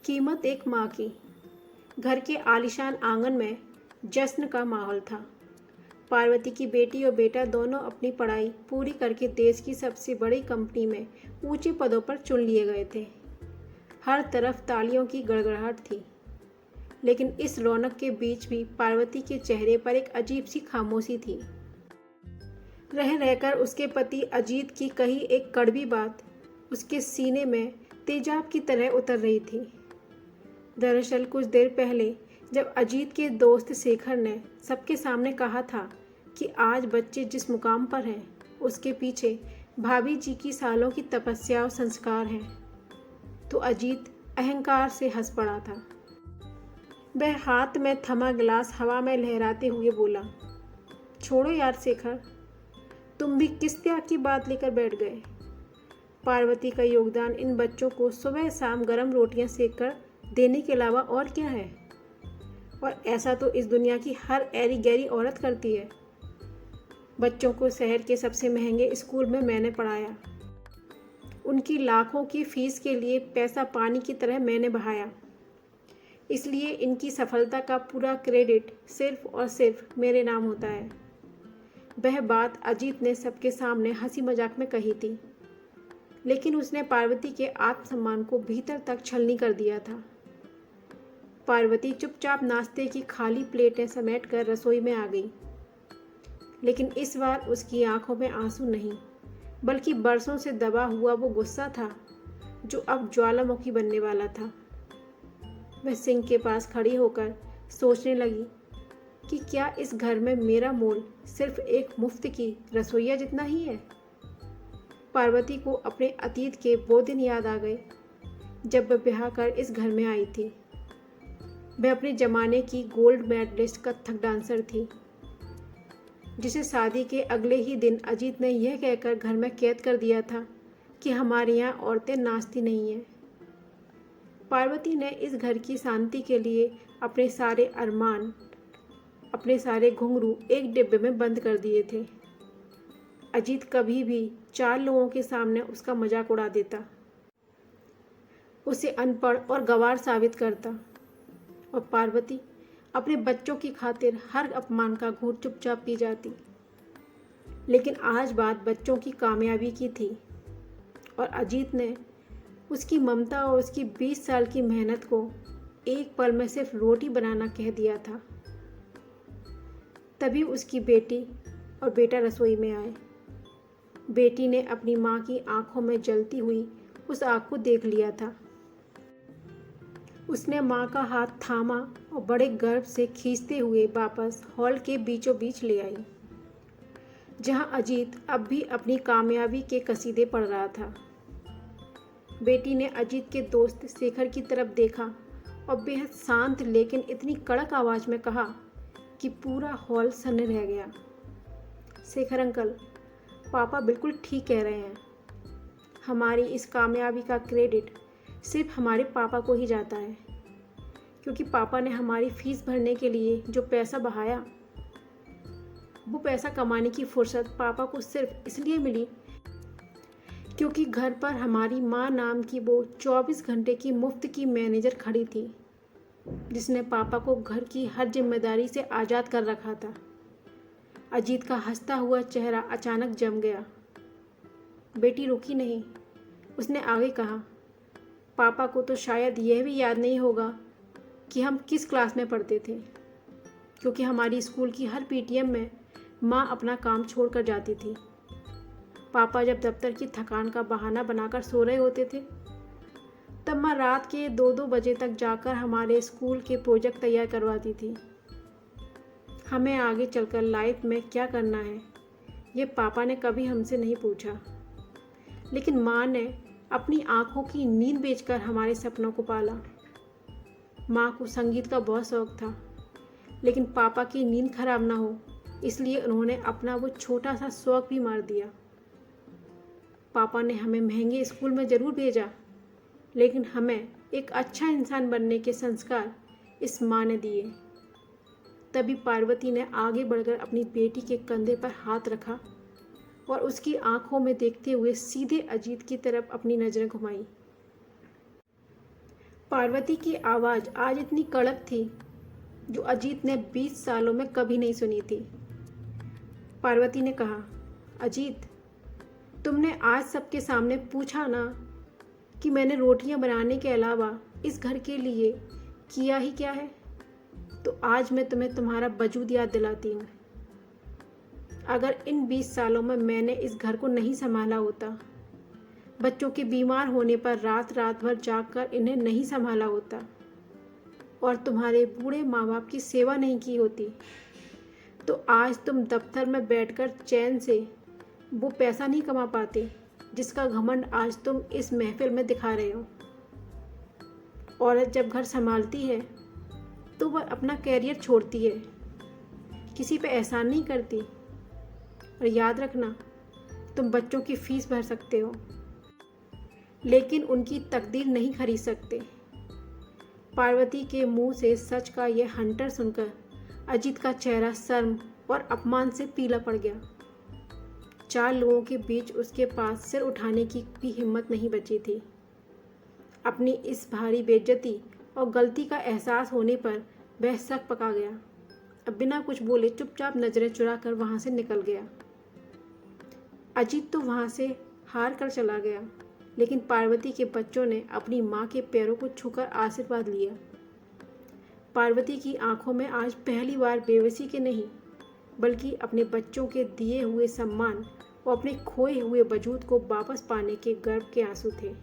कीमत एक माँ की। घर के आलीशान आंगन में जश्न का माहौल था। पार्वती की बेटी और बेटा दोनों अपनी पढ़ाई पूरी करके देश की सबसे बड़ी कंपनी में ऊंचे पदों पर चुन लिए गए थे। हर तरफ तालियों की गड़गड़ाहट थी, लेकिन इस रौनक के बीच भी पार्वती के चेहरे पर एक अजीब सी खामोशी थी। रह रहकर उसके पति अजीत की कही एक कड़वी बात उसके सीने में तेजाब की तरह उतर रही थी। दरअसल कुछ देर पहले जब अजीत के दोस्त शेखर ने सबके सामने कहा था कि आज बच्चे जिस मुकाम पर हैं उसके पीछे भाभी जी की सालों की तपस्या और संस्कार हैं, तो अजीत अहंकार से हंस पड़ा था। वह हाथ में थमा गिलास हवा में लहराते हुए बोला, छोड़ो यार शेखर, तुम भी किस त्याग की बात लेकर बैठ गए। पार्वती का योगदान इन बच्चों को सुबह शाम गरम रोटियां सेक कर देने के अलावा और क्या है, और ऐसा तो इस दुनिया की हर ऐरी गैरी औरत करती है। बच्चों को शहर के सबसे महंगे स्कूल में मैंने पढ़ाया। उनकी लाखों की फीस के लिए पैसा पानी की तरह मैंने बहाया। इसलिए इनकी सफलता का पूरा क्रेडिट सिर्फ और सिर्फ मेरे नाम होता है। वह बात अजीत ने सबके सामने हंसी मजाक में कही थी, लेकिन उसने पार्वती के आत्मसम्मान को भीतर तक छलनी कर दिया था। पार्वती चुपचाप नाश्ते की खाली प्लेटें समेटकर रसोई में आ गई, लेकिन इस बार उसकी आंखों में आंसू नहीं, बल्कि बरसों से दबा हुआ वो गुस्सा था जो अब ज्वालामुखी बनने वाला था। वह सिंक के पास खड़ी होकर सोचने लगी कि क्या इस घर में मेरा मोल सिर्फ एक मुफ्त की रसोइया जितना ही है। पार्वती को अपने अतीत के वो दिन याद आ गए जब वह ब्याह कर इस घर में आई थी। वह अपने ज़माने की गोल्ड मेडलिस्ट कथक डांसर थी, जिसे शादी के अगले ही दिन अजीत ने यह कहकर घर में कैद कर दिया था कि हमारे यहाँ औरतें नाचती नहीं हैं। पार्वती ने इस घर की शांति के लिए अपने सारे अरमान, अपने सारे घुंघरू एक डिब्बे में बंद कर दिए थे। अजीत कभी भी 4 लोगों के सामने उसका मजाक उड़ा देता, उसे अनपढ़ और गंवार साबित करता, और पार्वती अपने बच्चों की खातिर हर अपमान का घूंट चुपचाप पी जाती। लेकिन आज बात बच्चों की कामयाबी की थी, और अजीत ने उसकी ममता और उसकी 20 साल की मेहनत को एक पल में सिर्फ रोटी बनाना कह दिया था। तभी उसकी बेटी और बेटा रसोई में आए। बेटी ने अपनी माँ की आंखों में जलती हुई उस आग को देख लिया था। उसने माँ का हाथ थामा और बड़े गर्व से खींचते हुए वापस हॉल के बीचों बीच ले आई, जहाँ अजीत अब भी अपनी कामयाबी के कसीदे पढ़ रहा था। बेटी ने अजीत के दोस्त शेखर की तरफ देखा और बेहद शांत लेकिन इतनी कड़क आवाज़ में कहा कि पूरा हॉल सन्न रह गया, शेखर अंकल, पापा बिल्कुल ठीक कह रहे हैं। हमारी इस कामयाबी का क्रेडिट सिर्फ हमारे पापा को ही जाता है, क्योंकि पापा ने हमारी फीस भरने के लिए जो पैसा बहाया, वो पैसा कमाने की फुर्सत पापा को सिर्फ इसलिए मिली क्योंकि घर पर हमारी माँ नाम की वो 24 घंटे की मुफ्त की मैनेजर खड़ी थी, जिसने पापा को घर की हर जिम्मेदारी से आज़ाद कर रखा था। अजीत का हंसता हुआ चेहरा अचानक जम गया। बेटी रुकी नहीं, उसने आगे कहा, पापा को तो शायद यह भी याद नहीं होगा कि हम किस क्लास में पढ़ते थे, क्योंकि हमारी स्कूल की हर पीटीएम में माँ अपना काम छोड़कर जाती थी। पापा जब दफ्तर की थकान का बहाना बनाकर सो रहे होते थे, तब माँ रात के 2-2 बजे तक जाकर हमारे स्कूल के प्रोजेक्ट तैयार करवाती थी। हमें आगे चलकर लाइफ में क्या करना है, ये पापा ने कभी हमसे नहीं पूछा, लेकिन माँ ने अपनी आँखों की नींद बेचकर हमारे सपनों को पाला। माँ को संगीत का बहुत शौक था, लेकिन पापा की नींद खराब ना हो, इसलिए उन्होंने अपना वो छोटा सा शौक भी मार दिया। पापा ने हमें महंगे स्कूल में ज़रूर भेजा, लेकिन हमें एक अच्छा इंसान बनने के संस्कार इस माँ ने दिए। तभी पार्वती ने आगे बढ़कर अपनी बेटी के कंधे पर हाथ रखा और उसकी आंखों में देखते हुए सीधे अजीत की तरफ अपनी नज़रें घुमाई। पार्वती की आवाज़ आज इतनी कड़क थी जो अजीत ने 20 सालों में कभी नहीं सुनी थी। पार्वती ने कहा, अजीत, तुमने आज सबके सामने पूछा ना कि मैंने रोटियां बनाने के अलावा इस घर के लिए किया ही क्या है, तो आज मैं तुम्हें तुम्हारा वजूद याद दिलाती हूँ। अगर इन 20 सालों में मैंने इस घर को नहीं संभाला होता, बच्चों के बीमार होने पर रात रात भर जागकर इन्हें नहीं संभाला होता और तुम्हारे बूढ़े माँ बाप की सेवा नहीं की होती, तो आज तुम दफ्तर में बैठकर चैन से वो पैसा नहीं कमा पाते जिसका घमंड आज तुम इस महफिल में दिखा रहे हो। औरत जब घर संभालती है तो वह अपना कैरियर छोड़ती है, किसी पे एहसान नहीं करती। और याद रखना, तुम बच्चों की फीस भर सकते हो लेकिन उनकी तकदीर नहीं खरीद सकते। पार्वती के मुंह से सच का यह हंटर सुनकर अजीत का चेहरा शर्म और अपमान से पीला पड़ गया। 4 लोगों के बीच उसके पास सिर उठाने की भी हिम्मत नहीं बची थी। अपनी इस भारी बेइज्जती और गलती का एहसास होने पर वह सक पका गया। अब बिना कुछ बोले चुपचाप नजरें चुरा कर वहाँ से निकल गया। अजीत तो वहाँ से हार कर चला गया, लेकिन पार्वती के बच्चों ने अपनी माँ के पैरों को छूकर आशीर्वाद लिया। पार्वती की आंखों में आज पहली बार बेबसी के नहीं, बल्कि अपने बच्चों के दिए हुए सम्मान और अपने खोए हुए वजूद को वापस पाने के गर्व के आंसू थे।